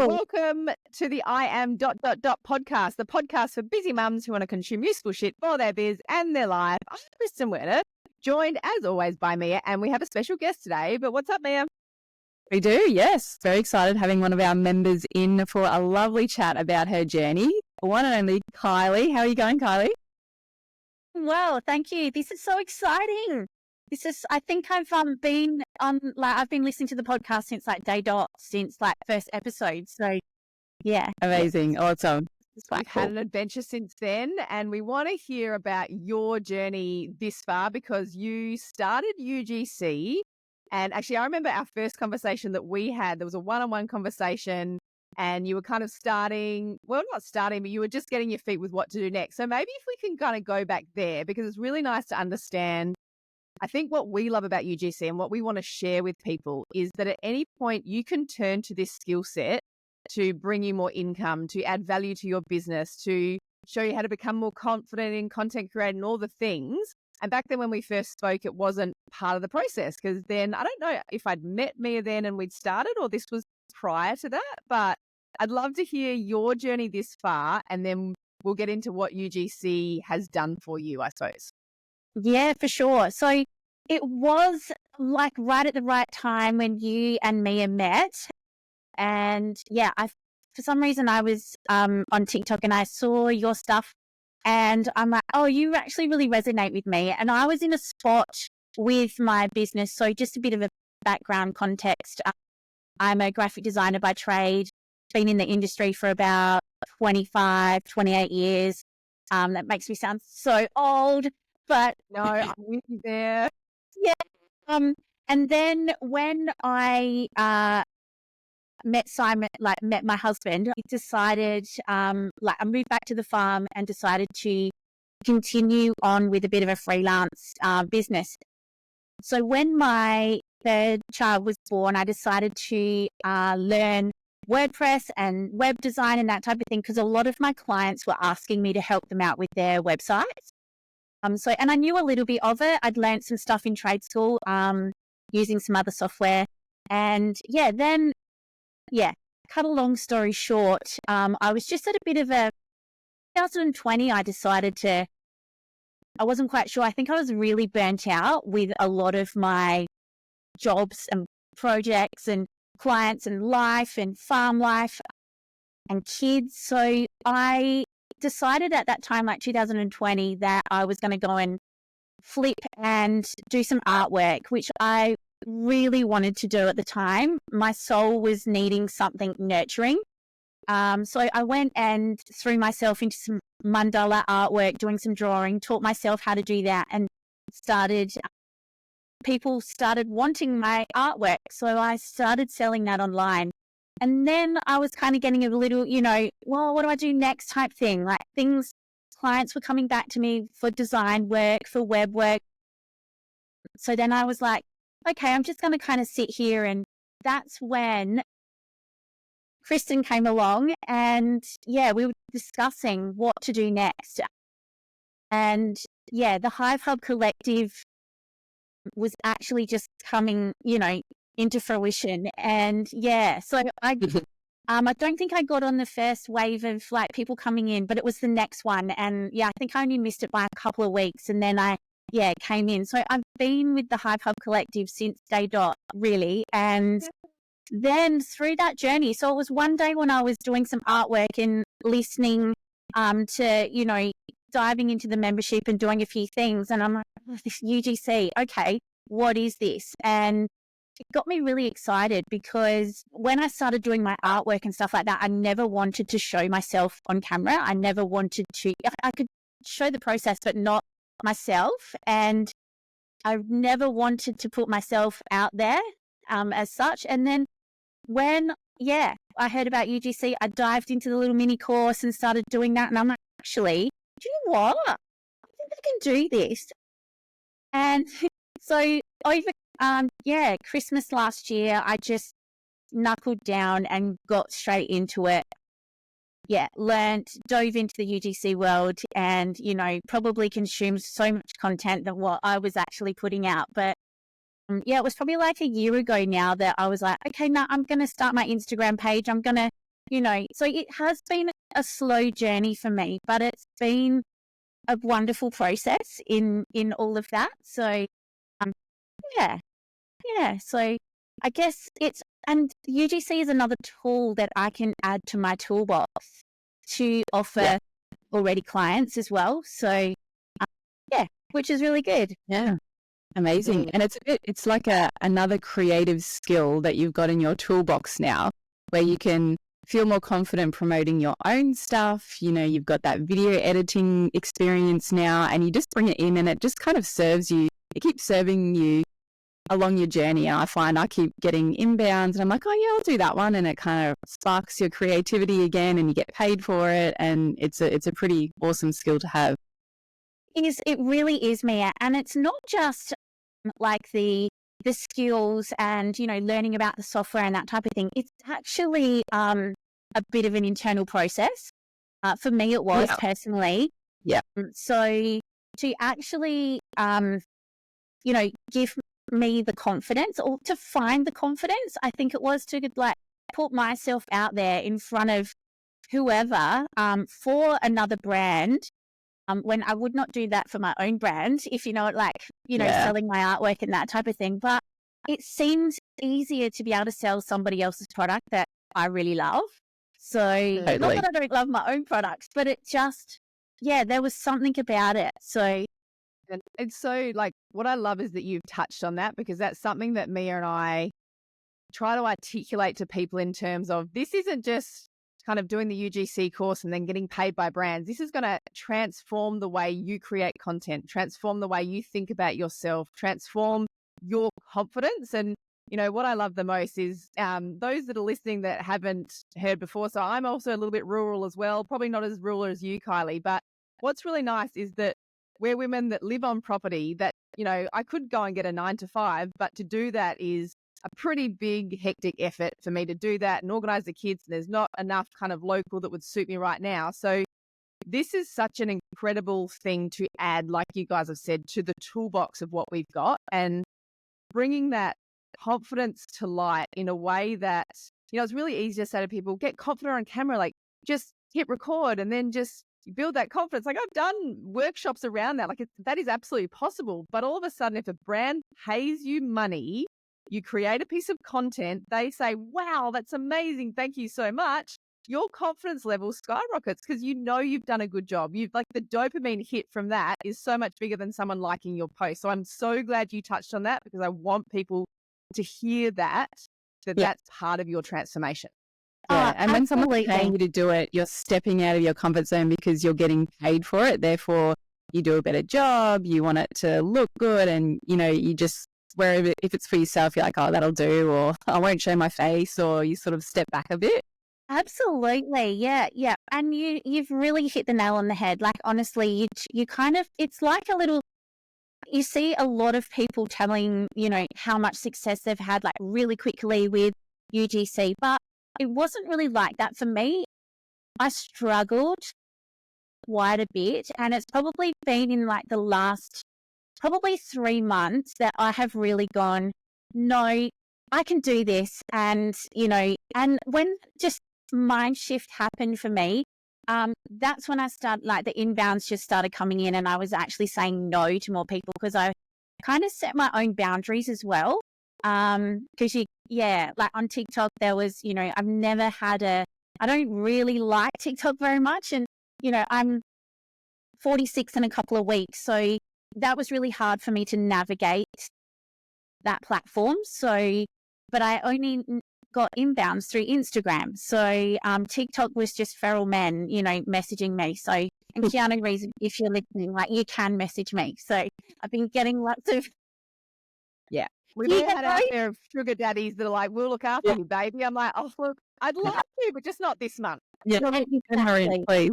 Welcome to the I Am podcast, the podcast for busy mums who want to consume useful shit for their biz and their life. I'm Kristen Werner, joined as always by Mia, and we have a special guest today. But what's up, Mia? We do, yes. Very excited having one of our members in for a lovely chat about her journey. One and only Kylie. How are you going, Kylie? Well, thank you. This is so exciting. I think I've been on, I've been listening to the podcast since day dot, since first episode. So yeah. Amazing. Awesome. We've had an adventure since then, and we want to hear about your journey this far because you started UGC. And actually, I remember our first conversation that we had, there was a one-on-one conversation and you were kind of not starting, but you were just getting your feet with what to do next. So maybe if we can kind of go back there, because it's really nice to understand. I think what we love about UGC and what we want to share with people is that at any point you can turn to this skill set to bring you more income, to add value to your business, to show you how to become more confident in content creating and all the things. And back then when we first spoke, it wasn't part of the process because then I don't know if I'd met Mia then and we'd started or this was prior to that, but I'd love to hear your journey this far and then we'll get into what UGC has done for you, I suppose. Yeah, for sure. So it was right at the right time when you and Mia met. And yeah, for some reason I was on TikTok and I saw your stuff and I'm like, oh, you actually really resonate with me. And I was in a spot with my business. So just a bit of a background context. I'm a graphic designer by trade, been in the industry for about 25, 28 years. That makes me sound so old. But no, I'm with you there. Yeah. And then when I met Simon, met my husband, I decided, I moved back to the farm and decided to continue on with a bit of a freelance business. So when my third child was born, I decided to learn WordPress and web design and that type of thing because a lot of my clients were asking me to help them out with their websites. And I knew a little bit of it. I'd learned some stuff in trade school, using some other software. And cut a long story short, I was just at a bit of 2020, I wasn't quite sure. I think I was really burnt out with a lot of my jobs and projects and clients and life and farm life and kids. So I decided at that time, 2020, that I was going to go and flip and do some artwork, which I really wanted to do at the time. My soul was needing something nurturing. So I went and threw myself into some mandala artwork, doing some drawing, taught myself how to do that and people started wanting my artwork. So I started selling that online. And then I was kind of getting a little, well, what do I do next type thing? Clients were coming back to me for design work, for web work. So then I was like, okay, I'm just going to kind of sit here. And that's when Kristen came along and we were discussing what to do next. And the Hive Hub Collective was actually just coming, into fruition. And so I don't think I got on the first wave of people coming in, but it was the next one. And I think I only missed it by a couple of weeks. And then I came in. So I've been with the Hive Hub Collective since day dot, really. And then through that journey, so it was one day when I was doing some artwork and listening to, diving into the membership and doing a few things. And I'm like, this UGC, okay, what is this? And it got me really excited because when I started doing my artwork and stuff like that, I never wanted to show myself on camera. I never wanted to, I could show the process, but not myself. And I never wanted to put myself out there as such. And then when, I heard about UGC, I dived into the little mini course and started doing that. And I'm like, actually, do you know what? I think I can do this. And so over, Christmas last year, I just knuckled down and got straight into it. Dove into the UGC world and, probably consumed so much content than what I was actually putting out. But it was probably a year ago now that I was like, okay, now I'm going to start my Instagram page. I'm going to So it has been a slow journey for me, but it's been a wonderful process in all of that. So, yeah, yeah. So I guess and UGC is another tool that I can add to my toolbox to offer already clients as well. So, which is really good. Yeah. Amazing. And it's like another creative skill that you've got in your toolbox now, where you can feel more confident promoting your own stuff. You've got that video editing experience now, and you just bring it in and it just kind of serves you. It keeps serving you along your journey. And I find I keep getting inbounds and I'm like, oh yeah, I'll do that one. And it kind of sparks your creativity again and you get paid for it. And it's a pretty awesome skill to have. It really is, Mia. And it's not just like the skills and, learning about the software and that type of thing. It's actually a bit of an internal process. For me, it was personally. Yeah. So to actually, give me the confidence, or to find the confidence, I think it was to put myself out there in front of whoever for another brand. When I would not do that for my own brand, if selling my artwork and that type of thing. But it seems easier to be able to sell somebody else's product that I really love. So not that I don't love my own products, but it just, there was something about it. So. And it's so what I love is that you've touched on that, because that's something that Mia and I try to articulate to people in terms of, this isn't just kind of doing the UGC course and then getting paid by brands. This is going to transform the way you create content, transform the way you think about yourself, transform your confidence. And, what I love the most is those that are listening that haven't heard before. So I'm also a little bit rural as well, probably not as rural as you, Kylie. But what's really nice is that we're women that live on property that, I could go and get a 9 to 5, but to do that is a pretty big, hectic effort for me to do that and organize the kids. And there's not enough kind of local that would suit me right now. So this is such an incredible thing to add, like you guys have said, to the toolbox of what we've got, and bringing that confidence to light in a way that, it's really easy to say to people, get confident on camera, just hit record and then just build that confidence. I've done workshops around that. That is absolutely possible. But all of a sudden, if a brand pays you money, you create a piece of content, they say, wow, that's amazing, thank you so much. Your confidence level skyrockets because you've done a good job. The dopamine hit from that is so much bigger than someone liking your post. So I'm so glad you touched on that, because I want people to hear that's part of your transformation. Yeah, and when someone's paying you to do it, you're stepping out of your comfort zone because you're getting paid for it. Therefore, you do a better job, you want it to look good, and, you just, wherever, if it's for yourself, you're like, oh, that'll do, or I won't show my face, or you sort of step back a bit. Absolutely. Yeah. And you've really hit the nail on the head. Honestly, you kind of, it's like you see a lot of people telling, how much success they've had, really quickly with UGC, but it wasn't really like that for me. I struggled quite a bit, and it's probably been in the last probably 3 months that I have really gone, no, I can do this. And, and when just mind shift happened for me, that's when I started, the inbounds just started coming in, and I was actually saying no to more people because I kind of set my own boundaries as well. Because on TikTok, there was, I've never had I don't really like TikTok very much. And, I'm 46 in a couple of weeks. So that was really hard for me to navigate that platform. So, but I only got inbounds through Instagram. So, TikTok was just feral men, messaging me. So, and Keanu Reeves, if you're listening, you can message me. So I've been getting lots of. Yeah. We've all had out there of sugar daddies that are like, we'll look after you, baby. I'm like, oh, look, I'd love to, but just not this month. Yeah, exactly. Please.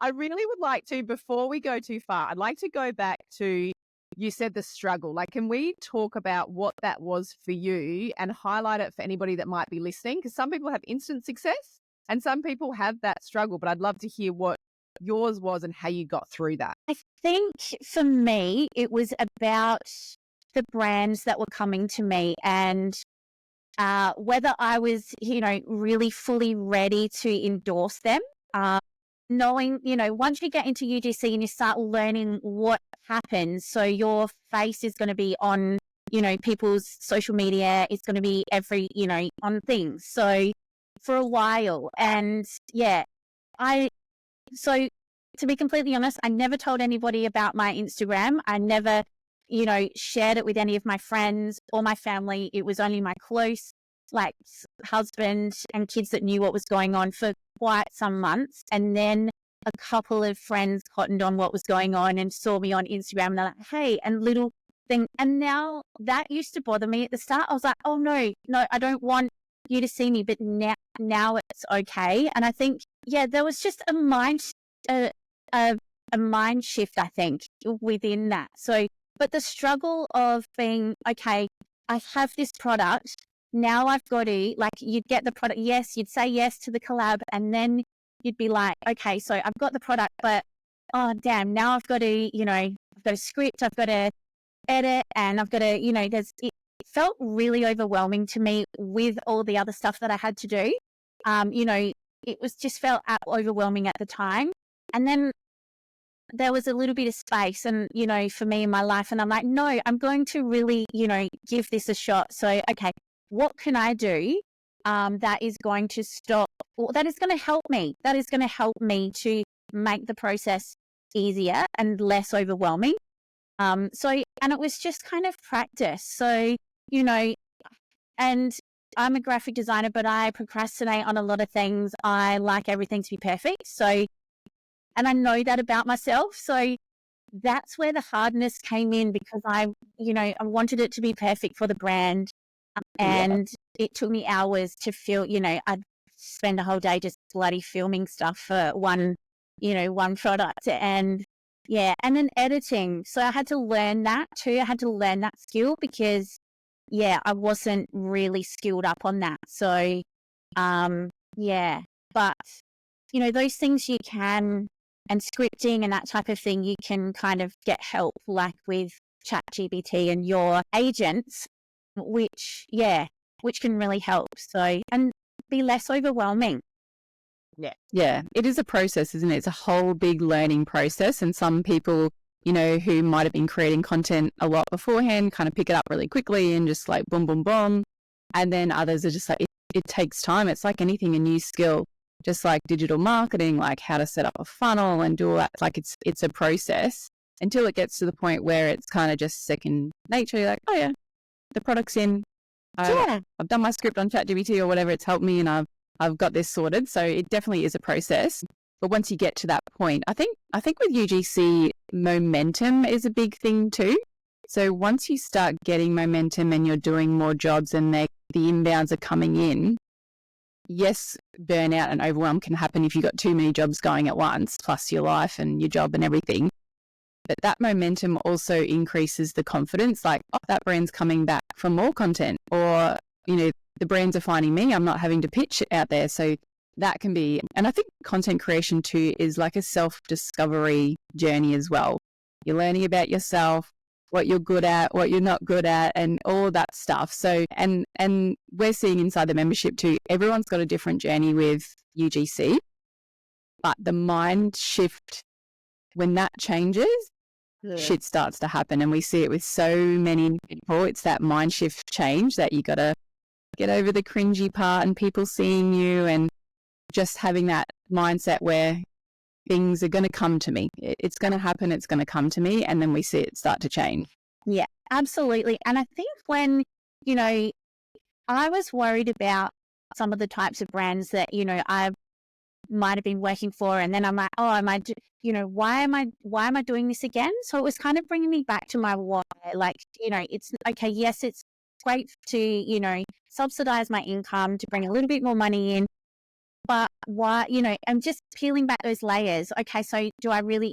I really would like to, before we go too far, I'd like to go back to, you said the struggle. Can we talk about what that was for you and highlight it for anybody that might be listening? Because some people have instant success and some people have that struggle, but I'd love to hear what yours was and how you got through that. I think for me, it was about the brands that were coming to me, and whether I was, really fully ready to endorse them. Knowing, once you get into UGC and you start learning what happens, so your face is going to be on, people's social media, it's going to be on things. So for a while, and so to be completely honest, I never told anybody about my Instagram. I never, shared it with any of my friends or my family. It was only my close, husband and kids that knew what was going on for quite some months. And then a couple of friends cottoned on what was going on and saw me on Instagram and they're like, hey, and little thing. And now that used to bother me at the start. I was like, oh no, I don't want you to see me. But now it's okay. And I think, there was just a mind shift, I think, within that. So, but the struggle of being, okay, I have this product. Now I've got to, you'd get the product. Yes, you'd say yes to the collab. And then you'd be like, okay, so I've got the product, but, oh, damn, now I've got to, I've got a script, I've got to edit, and I've got to, it felt really overwhelming to me with all the other stuff that I had to do. It was just felt overwhelming at the time. And then there was a little bit of space and, for me in my life. And I'm like, no, I'm going to really, give this a shot. So, okay, what can I do that is going to stop, or that is going to help me? That is going to help me to make the process easier and less overwhelming. And it was just kind of practice. So, and I'm a graphic designer, but I procrastinate on a lot of things. I like everything to be perfect. So, and I know that about myself. So that's where the hardness came in, because I wanted it to be perfect for the brand. And it took me hours to feel, I'd spend a whole day just bloody filming stuff for one product. And and then editing. So I had to learn that too. I had to learn that skill because, I wasn't really skilled up on that. So, but, those things you can, and scripting and that type of thing, you can kind of get help, like with ChatGPT and your agents, which can really help. So, and be less overwhelming. Yeah, it is a process, isn't it? It's a whole big learning process. And some people, who might have been creating content a lot beforehand, kind of pick it up really quickly and just like boom, boom, boom. And then others are just like, it takes time. It's like anything, a new skill, just like digital marketing, like how to set up a funnel and do all that. Like it's a process until it gets to the point where it's kind of just second nature. You're like, oh yeah, the product's in. I've done my script on ChatGPT or whatever. It's helped me and I've got this sorted. So it definitely is a process. But once you get to that point, I think with UGC, momentum is a big thing too. So once you start getting momentum and you're doing more jobs and the inbounds are coming in, yes, burnout and overwhelm can happen if you've got too many jobs going at once, plus your life and your job and everything. But that momentum also increases the confidence, like, oh, that brand's coming back for more content, or, the brands are finding me, I'm not having to pitch it out there. So that can be, and I think content creation too is like a self-discovery journey as well. You're learning about yourself, what you're good at, what you're not good at, and all that stuff. So, and we're seeing inside the membership too, everyone's got a different journey with UGC, but the mind shift, when that changes, shit starts to happen. And we see it with so many people. It's that mind shift change that you got to get over the cringy part and people seeing you and just having that mindset where things are going to come to me. It's going to happen. It's going to come to me. And then we see it start to change. Yeah, absolutely. And I think when, I was worried about some of the types of brands that, I might have been working for. And then I'm like, oh, why am I doing this again? So it was kind of bringing me back to my why. Like, it's okay. Yes, it's great to, subsidize my income to bring a little bit more money in. But why, I'm just peeling back those layers. Okay, so do I really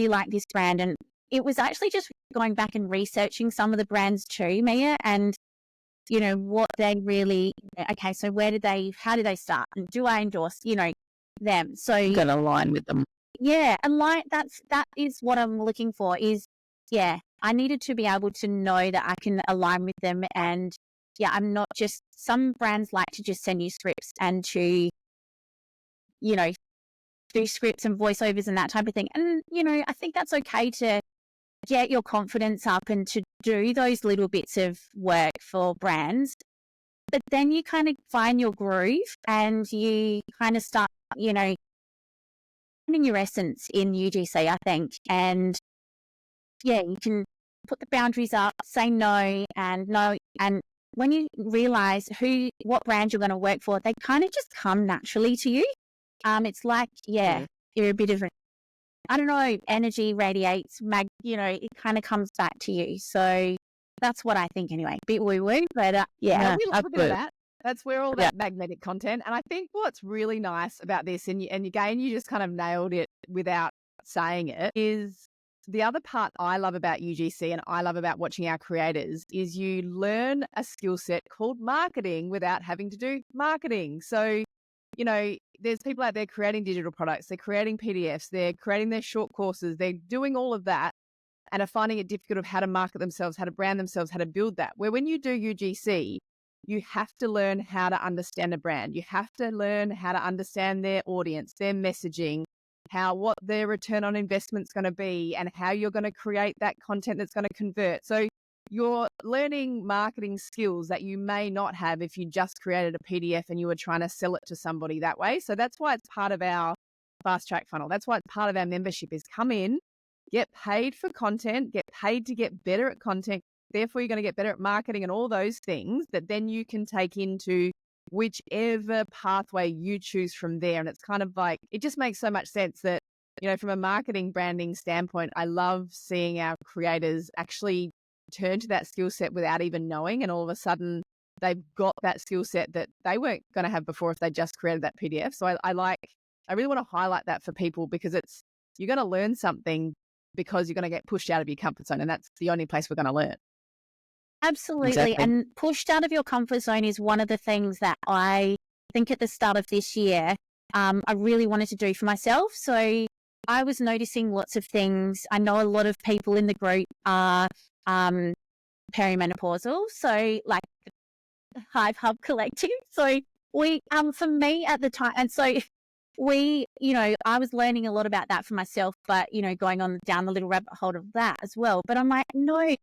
like this brand? And it was actually just going back and researching some of the brands too, Mia, and, what they really, okay, so how did they start? And do I endorse, them? So you've got to align with them. Yeah. And that is what I'm looking for is, I needed to be able to know that I can align with them and, I'm not just, some brands like to just send you scripts and to, you know, do scripts and voiceovers and that type of thing. And, you know, I think that's okay to get your confidence up and to do those little bits of work for brands. But then you kind of find your groove and you kind of start, you know, finding your essence in UGC, I think. And yeah, you can put the boundaries up, say no and no. And when you realize what brand you're going to work for, they kind of just come naturally to you. It's like, you're a bit of I don't know, energy radiates, you know, it kind of comes back to you. So that's what I think anyway. Bit woo-woo, but yeah, we love a bit of that. That's where all that magnetic content. And I think what's really nice about this, and again, you just kind of nailed it without saying it, is the other part I love about UGC and I love about watching our creators is you learn a skill set called marketing without having to do marketing. So, you know, there's people out there creating digital products, they're creating PDFs, they're creating their short courses, they're doing all of that and are finding it difficult of how to market themselves, how to brand themselves, how to build that. Where when you do UGC, you have to learn how to understand a brand. You have to learn how to understand their audience, their messaging, what their return on investment is going to be and how you're going to create that content that's going to convert. So you're learning marketing skills that you may not have if you just created a PDF and you were trying to sell it to somebody that way. So that's why it's part of our fast track funnel. That's why it's part of our membership is come in, get paid for content, get paid to get better at content. Therefore, you're going to get better at marketing and all those things that then you can take into whichever pathway you choose from there. And it's kind of like, it just makes so much sense that, you know, from a marketing branding standpoint, I love seeing our creators actually turn to that skill set without even knowing. And all of a sudden they've got that skill set that they weren't going to have before if they just created that PDF. So I really want to highlight that for people because you're going to learn something because you're going to get pushed out of your comfort zone. And that's the only place we're going to learn. Absolutely. Exactly. And pushed out of your comfort zone is one of the things that I think at the start of this year, I really wanted to do for myself. So I was noticing lots of things. I know a lot of people in the group are perimenopausal. So like the Hive Hub Collective. So we, for me at the time, and so we, you know, I was learning a lot about that for myself, but, you know, going on down the little rabbit hole of that as well. But I'm like, no,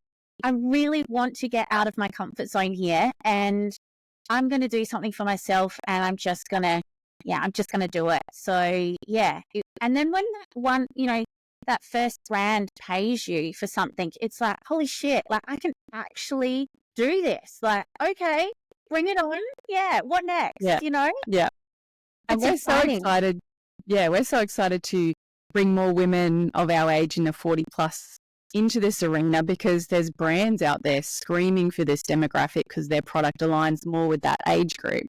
I really want to get out of my comfort zone here and I'm going to do something for myself and I'm just going to do it. So yeah. And then when that one, you know, that first brand pays you for something, it's like, holy shit, like I can actually do this. Like, okay, bring it on. Yeah. What next? Yeah. You know? Yeah. And we're exciting. so excited. Yeah. We're so excited to bring more women of our age in the 40 plus into this arena because there's brands out there screaming for this demographic because their product aligns more with that age group.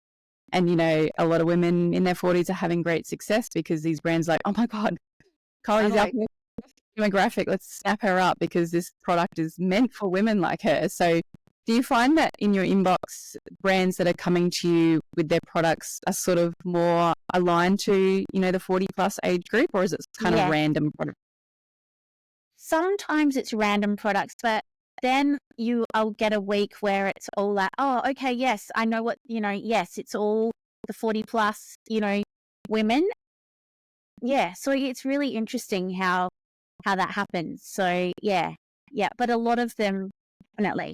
And, you know, a lot of women in their 40s are having great success because these brands are like, oh my God, Kylie's out there demographic, let's snap her up because this product is meant for women like her. So do you find that in your inbox, brands that are coming to you with their products are sort of more aligned to, you know, the 40 plus age group, or is it kind of random product? Sometimes it's random products, but then I'll get a week where it's all like, oh, okay, yes, I know what, you know, yes, it's all the 40 plus, you know, women. Yeah. So it's really interesting how that happens. So yeah. But a lot of them, definitely.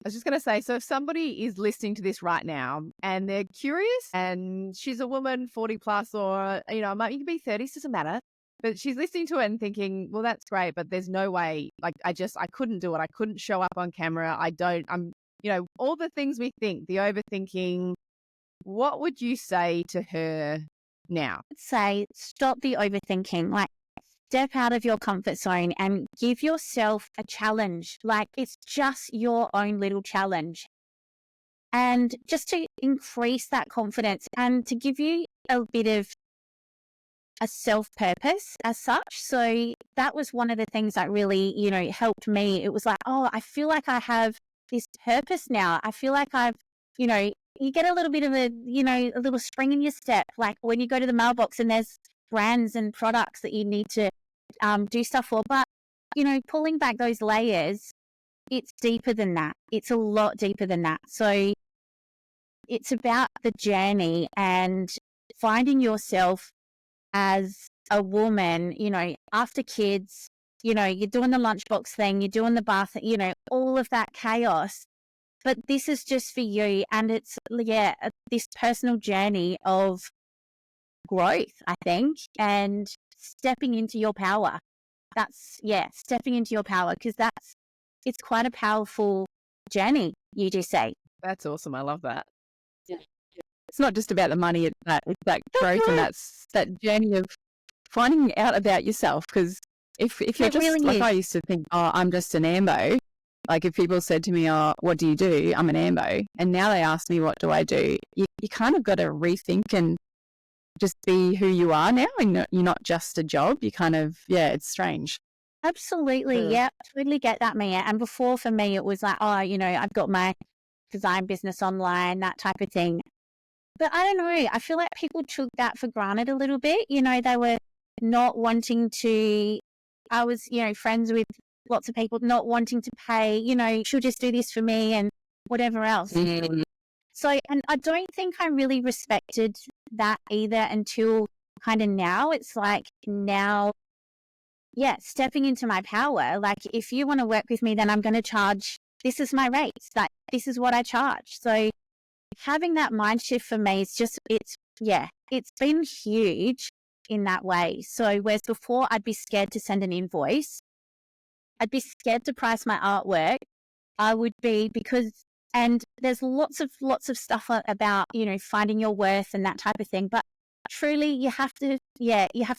I was just going to say, so if somebody is listening to this right now and they're curious and she's a woman 40 plus or, you know, you can be 30s, doesn't matter. But she's listening to it and thinking, well, that's great, but there's no way, like, I couldn't do it. I couldn't show up on camera. I'm, you know, all the things we think, the overthinking. What would you say to her now? I'd say stop the overthinking. Like, step out of your comfort zone and give yourself a challenge. Like, it's just your own little challenge. And just to increase that confidence and to give you a bit of a self-purpose as such. So that was one of the things that really, you know, helped me. It was like, oh, I feel like I have this purpose now. I feel like I've, you know, you get a little bit of a, you know, a little spring in your step. Like when you go to the mailbox and there's brands and products that you need to do stuff for. But, you know, pulling back those layers it's deeper than that. It's a lot deeper than that. So it's about the journey and finding yourself as a woman, after kids, you're doing the lunchbox thing, you're doing the bath, all of that chaos. But this is just for you. And it's, this personal journey of growth, I think, and stepping into your power. Stepping into your power, because it's quite a powerful journey, UGC. That's awesome. I love that. It's not just about the money, it's that growth and that journey of finding out about yourself. Because if you're just really like, is. I used to think, I'm just an ambo. Like if people said to me, what do you do? I'm an ambo. And now they ask me, what do I do? You kind of got to rethink and just be who you are now. And you're not just a job. You kind of, it's strange. Absolutely. Yeah, totally get that, Mia. And before, for me, it was like, I've got my design business online, that type of thing. But I don't know. I feel like people took that for granted a little bit. They were not wanting to, I was, friends with lots of people not wanting to pay, she'll just do this for me and whatever else. Mm. So, and I don't think I really respected that either until kind of now. It's like now, stepping into my power. Like if you want to work with me, then I'm going to charge, this is my rates, like this is what I charge. So having that mind shift for me is just, it's been huge in that way. So whereas before I'd be scared to send an invoice, I'd be scared to price my artwork. I would be, and there's lots of stuff about, finding your worth and that type of thing. But truly you have to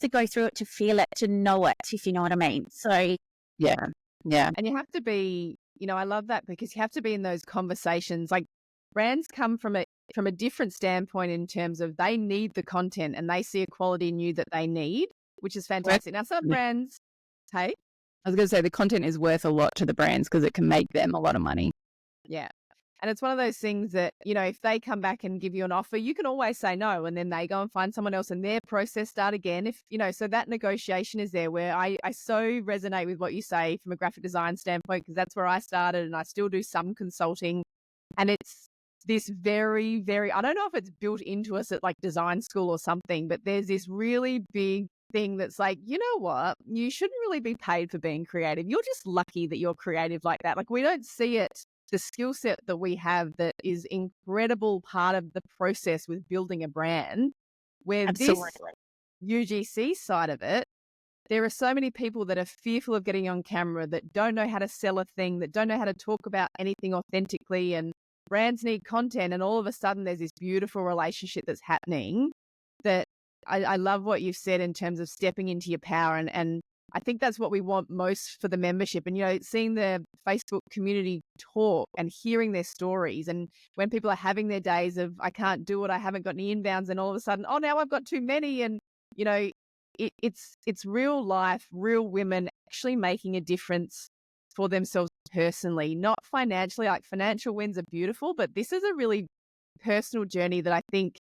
go through it to feel it, to know it, if you know what I mean. So yeah. And you have to be, I love that, because you have to be in those conversations. Like brands come from a different standpoint in terms of they need the content and they see a quality in you that they need, which is fantastic. Now some brands, hey? I was going to say the content is worth a lot to the brands because it can make them a lot of money. Yeah. And it's one of those things that, if they come back and give you an offer, you can always say no, and then they go and find someone else and their process start again. If, so that negotiation is there, where I so resonate with what you say from a graphic design standpoint, because that's where I started and I still do some consulting. And it's this very, very, I don't know if it's built into us at like design school or something, but there's this really big thing that's like, you know what, you shouldn't really be paid for being creative. You're just lucky that you're creative like that. Like we don't see it, the skill set that we have that is incredible part of the process with building a brand, where absolutely. This UGC side of it, there are so many people that are fearful of getting on camera, that don't know how to sell a thing, that don't know how to talk about anything authentically, and brands need content. And all of a sudden there's this beautiful relationship that's happening that I love what you've said in terms of stepping into your power. And I think that's what we want most for the membership. And, seeing the Facebook community talk and hearing their stories. And when people are having their days of, I can't do it, I haven't got any inbounds, and all of a sudden, now I've got too many. And, it's real life, real women actually making a difference for themselves personally, not financially. Like financial wins are beautiful, but this is a really personal journey that I think,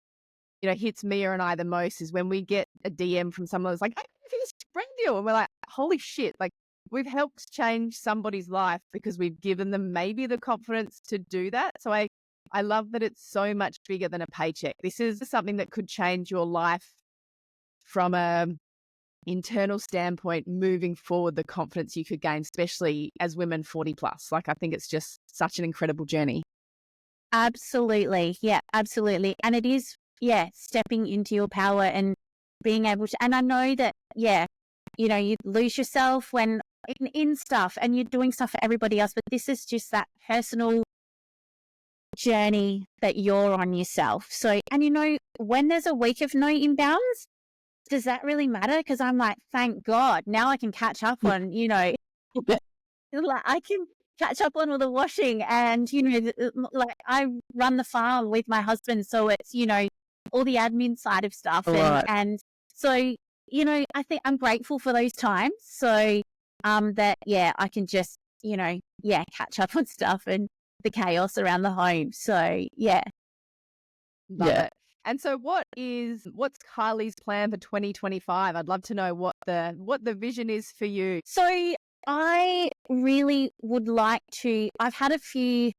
hits Mia and I the most, is when we get a DM from someone who's like, I think it's a brand deal. And we're like, holy shit, like we've helped change somebody's life because we've given them maybe the confidence to do that. So I love that it's so much bigger than a paycheck. This is something that could change your life from a internal standpoint, moving forward, the confidence you could gain, especially as women 40 plus. Like I think it's just such an incredible journey. Absolutely. Yeah, absolutely. And it is, stepping into your power and being able to, and I know that, you lose yourself when in stuff and you're doing stuff for everybody else, but this is just that personal journey that you're on yourself. So, and when there's a week of no inbounds, does that really matter? Because I'm like, thank God, now I can catch up on, like I can catch up on all the washing, and, like I run the farm with my husband. So it's, all the admin side of stuff. And so, I think I'm grateful for those times. So, that, I can just, catch up on stuff and the chaos around the home. So, Love it. And so what's Kylie's plan for 2025? I'd love to know what the vision is for you. So I really would like to. I've had a few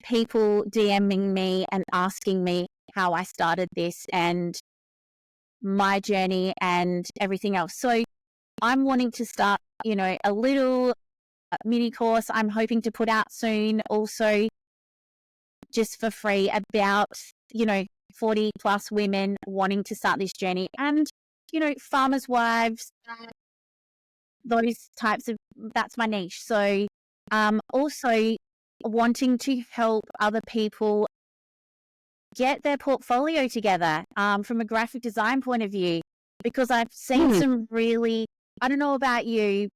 people DMing me and asking me how I started this and my journey and everything else. So I'm wanting to start, a little mini course I'm hoping to put out soon, also just for free, about, 40 plus women wanting to start this journey and, farmers' wives, those types of, that's my niche. So also wanting to help other people get their portfolio together from a graphic design point of view, because I've seen some really, I don't know about you,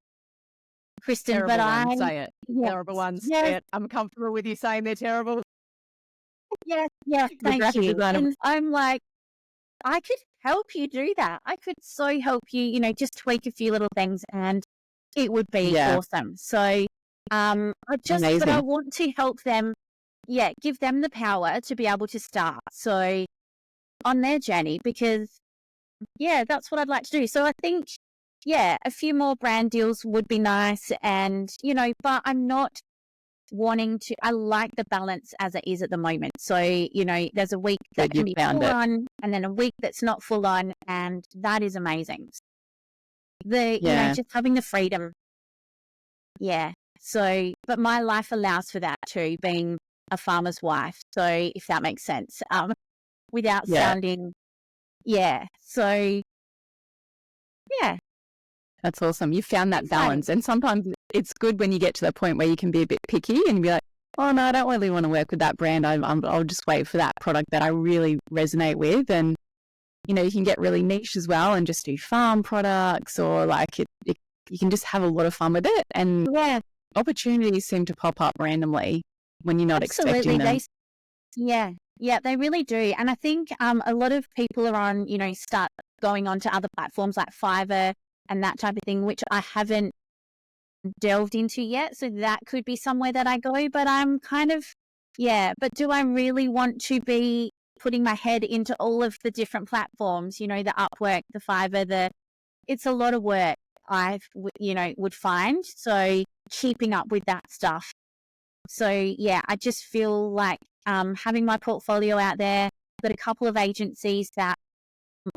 Kristen, Terrible but ones, say it. yes, Terrible ones, yes, say it. I'm comfortable with you saying they're terrible. yes, The thank graphic you. designer. And I'm like, I could help you do that. I could so help you, just tweak a few little things and it would be awesome. So but I Amazing. want to help them, give them the power to be able to start. So on their journey, because that's what I'd like to do. So I think, a few more brand deals would be nice. And, but I'm not wanting to, I like the balance as it is at the moment. So, there's a week that can be full on and then a week that's not full on. And that is amazing. Just having the freedom. Yeah. So, but my life allows for that too, being a farmer's wife. So if that makes sense, without sounding, So, That's awesome. You found that balance. And sometimes it's good when you get to the point where you can be a bit picky and be like, oh no, I don't really want to work with that brand. I'll just wait for that product that I really resonate with. And, you can get really niche as well and just do farm products, or like you can just have a lot of fun with it. And opportunities seem to pop up randomly when you're not expecting them. They really do. And I think a lot of people are on, start going on to other platforms like Fiverr and that type of thing, which I haven't delved into yet. So that could be somewhere that I go, but I'm kind of, but do I really want to be putting my head into all of the different platforms, the Upwork, the Fiverr, it's a lot of work I, would find. So keeping up with that stuff. So I just feel like having my portfolio out there. I've got a couple of agencies that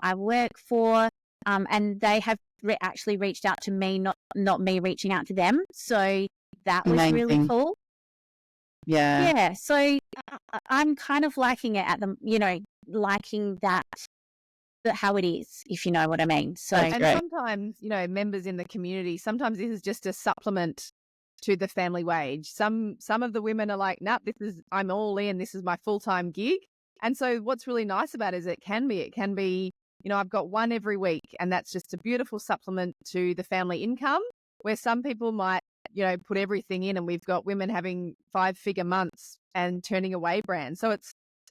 I work for, and they have actually reached out to me, not me reaching out to them. So that was really cool. Yeah. So I'm kind of liking it liking that how it is, if you know what I mean. So and sometimes, members in the community, sometimes this is just a supplement to the family wage. Some of the women are like, nah, I'm all in, this is my full-time gig. And so what's really nice about it is it can be, I've got one every week, and that's just a beautiful supplement to the family income, where some people might, put everything in, and we've got women having 5-figure months and turning away brands. So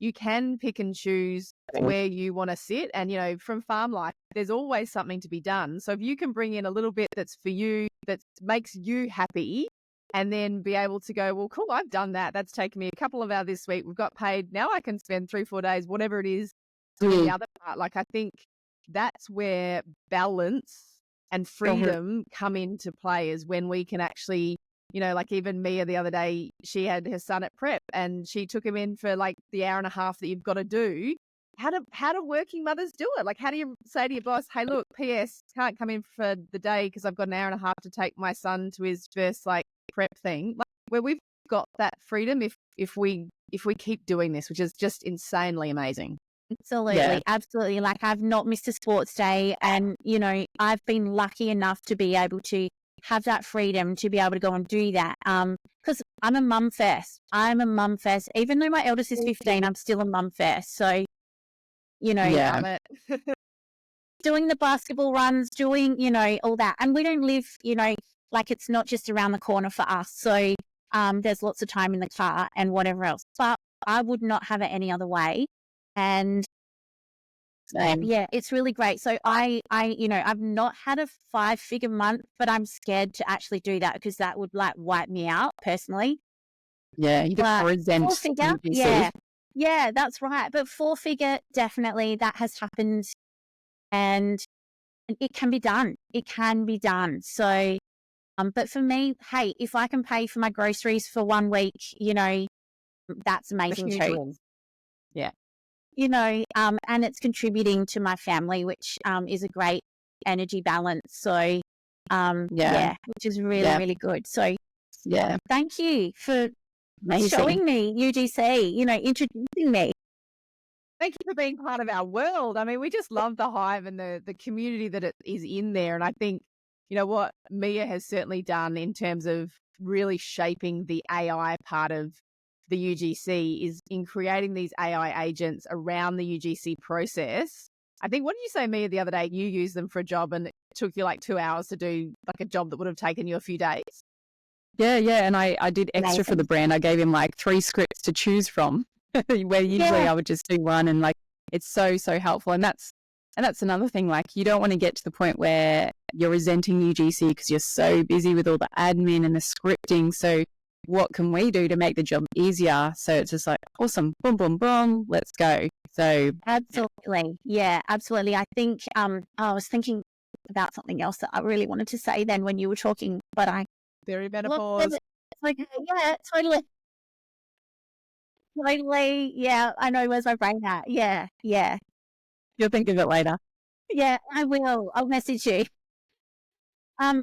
you can pick and choose where you want to sit. And, from farm life, there's always something to be done. So if you can bring in a little bit that's for you, that makes you happy, and then be able to go, well, cool, I've done that. That's taken me a couple of hours this week. We've got paid. Now I can spend 3-4 days, whatever it is, doing the other part. Like, I think that's where balance and freedom come into play, is when we can actually, like even Mia the other day, she had her son at prep and she took him in for like the hour and a half that you've got to do. How do working mothers do it? Like, how do you say to your boss, hey, look, PS, can't come in for the day because I've got an hour and a half to take my son to his first like prep thing? Like, where we've got that freedom if we keep doing this, which is just insanely amazing. Absolutely. Like, I've not missed a sports day, and I've been lucky enough to be able to have that freedom to be able to go and do that. Because I'm a mum first. Even though my eldest is 15, I'm still a mum first. So, doing the basketball runs, doing, all that. And we don't live, like, it's not just around the corner for us. So there's lots of time in the car and whatever else. But I would not have it any other way. And it's really great. So I've not had a 5-figure month, but I'm scared to actually do that because that would like wipe me out personally. Yeah, you get resent. 4-figure, yeah, that's right. But 4-figure, definitely, that has happened, and it can be done. So But for me, hey, if I can pay for my groceries for 1 week, that's A amazing huge too. win. Yeah. And it's contributing to my family, which is a great energy balance. So, which is really, Yeah. really good. So, Yeah. thank you for Amazing. showing me UGC, introducing me. Thank you for being part of our world. I mean, we just love the Hive and the community that it is in there. And I think, what Mia has certainly done in terms of really shaping the AI part of the UGC is in creating these AI agents around the UGC process. I think, what did you say, Mia, the other day? You used them for a job and it took you like 2 hours to do like a job that would have taken you a few days. Yeah. And I did extra for the brand. I gave him like 3 scripts to choose from where usually I would just do one, and like it's so helpful. And that's another thing, like you don't want to get to the point where you're resenting UGC because you're so busy with all the admin and the scripting. So what can we do to make the job easier? So it's just like, awesome, boom, boom, boom, let's go. So Absolutely. Yeah, absolutely. I think I was thinking about something else that I really wanted to say then when you were talking, but I Perimenopause. Okay, yeah, totally. Totally. Yeah, I know, where's my brain at? Yeah. you'll think of it later. Yeah, I will. I'll message you.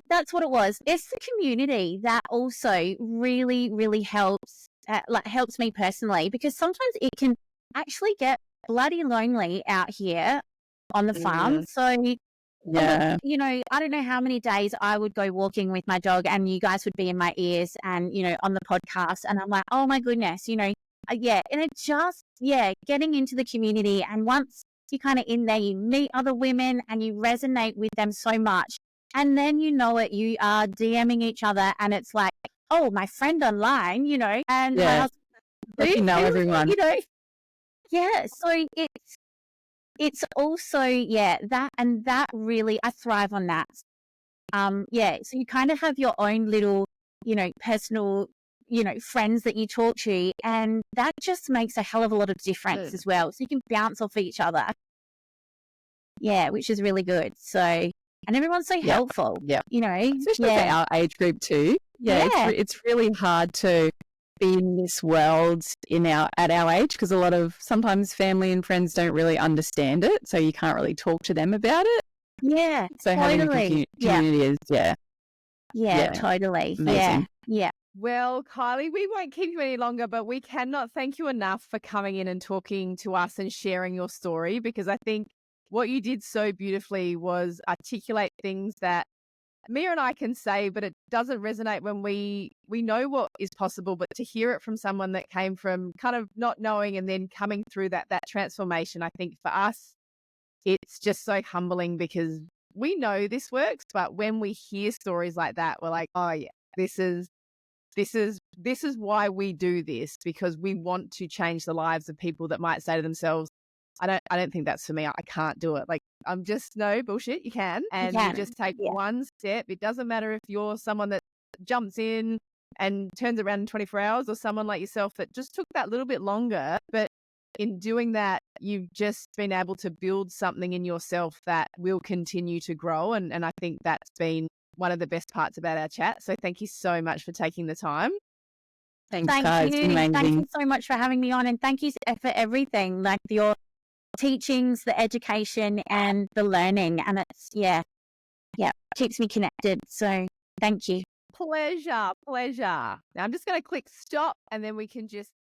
That's what it was. It's the community that also really, really helps, helps me personally, because sometimes it can actually get bloody lonely out here on the farm. So, Yeah. I don't know how many days I would go walking with my dog and you guys would be in my ears and, on the podcast. And I'm like, oh my goodness, And it just, getting into the community. And once you're kind of in there, you meet other women and you resonate with them so much. And then you are DMing each other and it's like, oh, my friend online, and my husband, You know everyone. Yeah. So it's also, that really, I thrive on that. So you kind of have your own little, personal, friends that you talk to, and that just makes a hell of a lot of difference as well. So you can bounce off each other. Yeah, which is really good. So, and everyone's so helpful. Yeah. Especially Yeah. for our age group too. Yeah. It's really hard to be in this world at our age, because sometimes family and friends don't really understand it, so you can't really talk to them about it. Yeah. So having a community is totally. amazing. Yeah. Well, Kylie, we won't keep you any longer, but we cannot thank you enough for coming in and talking to us and sharing your story, because I think what you did so beautifully was articulate things that Mia and I can say, but it doesn't resonate when we know what is possible. But to hear it from someone that came from kind of not knowing and then coming through that transformation, I think for us, it's just so humbling, because we know this works, but when we hear stories like that, we're like, oh yeah, this is why we do this, because we want to change the lives of people that might say to themselves, I don't think that's for me. I can't do it. Like, I'm just, no, bullshit. You can. And you just take one step. It doesn't matter if you're someone that jumps in and turns around in 24 hours, or someone like yourself that just took that little bit longer. But in doing that, you've just been able to build something in yourself that will continue to grow. And I think that's been one of the best parts about our chat. So thank you so much for taking the time. Thanks, guys. Thank you. Amazing. Thank you so much for having me on, and thank you for everything, like your teachings, the education, and the learning. And it's keeps me connected. So thank you. Pleasure. Now I'm just going to click stop, and then we can just